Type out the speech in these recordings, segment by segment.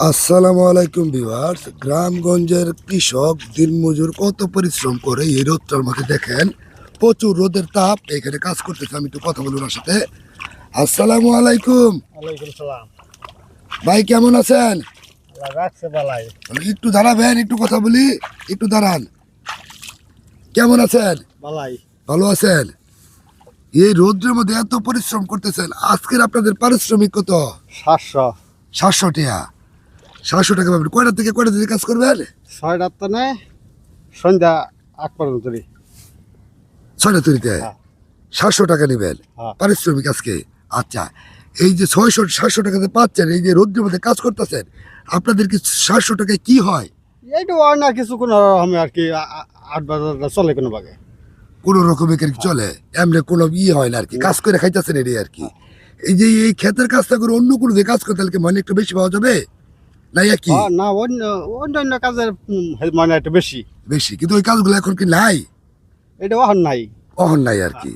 আসসালামু আলাইকুম ভিউয়ার্স। গ্রামগঞ্জের কৃষক দিনমজুর কত পরিশ্রম করে এই রোদটার মধ্যে দেখেন, প্রচুর রোদের তাপ, এখানে কাজ করতেছে। আমি একটু কথা বলুন ওর সাথে। আসসালামু আলাইকুম। ওয়ালাইকুম সালাম। ভাই কেমন আছেন? আল্লাহ রাখছে বালাই। একটু দাঁড়াবেন, একটু কথা বলি, একটু দাঁড়ান। কেমন আছেন? বালাই। ভালো আছেন? এই রোদ্রের মধ্যে এত পরিশ্রম করতেছেন, আজকের আপনাদের পারিশ্রমিক কত? 700। 700 টাকা। 700 টাকা পাবেন। কয়টা থেকে কয়টা থেকে কাজ করবেন? 6টার তনে সন্ধ্যা 8 পর্যন্ত। 6টা তৈরিতে হ্যাঁ। 700 টাকা নেবেন হ্যাঁ। পারিশ্রমিক আজকে। আচ্ছা, এই যে 700 টাকাতে পাচ্ছেন, এই যে রোদ্রের মধ্যে কাজ করতেছেন, আপনাদের কি 700 টাকায় কি হয়? এইটা হয় না কিছু কোনো রকমে আর কি 8 বাজার চলে কোনো ভাগে। কোনো রকমের কি চলে, এমনি কোনো হয় না আর কি, কাজ করে খাইতেছেন এটাই আর কি। এই যে এই ক্ষেতের কাজটা করে অন্য কোনো দিয়ে কাজ করতে হলে কি মানে একটু বেশি পাওয়া যাবে না? কি না অন্য কাজের মানে একটু বেশি বেশি, কিন্তু ওই কাজগুলো এখন কি নাই? এটা ওহন নাই। অহন নাই আর কি,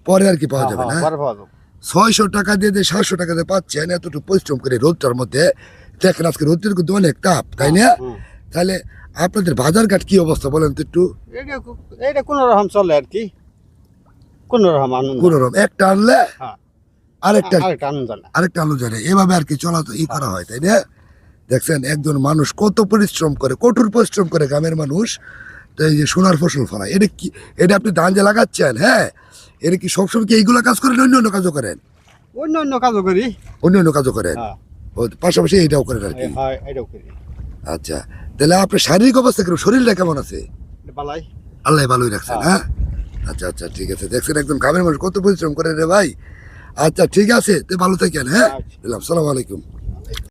পরে আর কি পাওয়া যাবে না। পরে পাওয়া যাবে। 600 টাকা দিয়ে 700 টাকা দিয়ে পাচ্ছেন, এতটুকু পরিশ্রম করে রোদটার মধ্যে দেখেন। আজকে রোদের কিন্তু অনেক তাপ, তাই না? তাহলে আপনাদের বাজার ঘাট কি অবস্থা বলেন তো একটু। এটা কোনো রকম চলে আর কি, কোনো রকম আনন্দ। কোন রকম একটা আনলে হ্যাঁ। আরেকটা আনন্দ না। আরেকটা আনলো জানে, এভাবে আর কি চলা তো করা হয়, তাই না? দেখছেন একজন মানুষ কত পরিশ্রম করে, কঠোর পরিশ্রম করে গ্রামের মানুষ। তো এই যে সোনার ফসল ফলায়, এটা কি, এটা আপনি ধান যে লাগাচ্ছেন, হ্যাঁ, এটা কি সবসময় কি এইগুলো কাজ করেন, অন্য অন্য কাজও করেন? অন্য কাজও করি। অন্য অন্য কাজও করেন, হ্যাঁ। ও পাশাপাশি এইটাও করেন আর কি। হ্যাঁ, এটাও করি। আচ্ছা, তাহলে আপনার শারীরিক অবস্থা কিরকম, শরীরটা কেমন আছে? বালাই। আল্লাহ ভালোই রাখছেন, হ্যাঁ। আচ্ছা আচ্ছা, ঠিক আছে। দেখছেন একজন গ্রামের মানুষ কত পরিশ্রম করে রে ভাই। আচ্ছা ঠিক আছে, তো ভালো থাকেন, হ্যাঁ। আচ্ছা। সালাম আলাইকুম।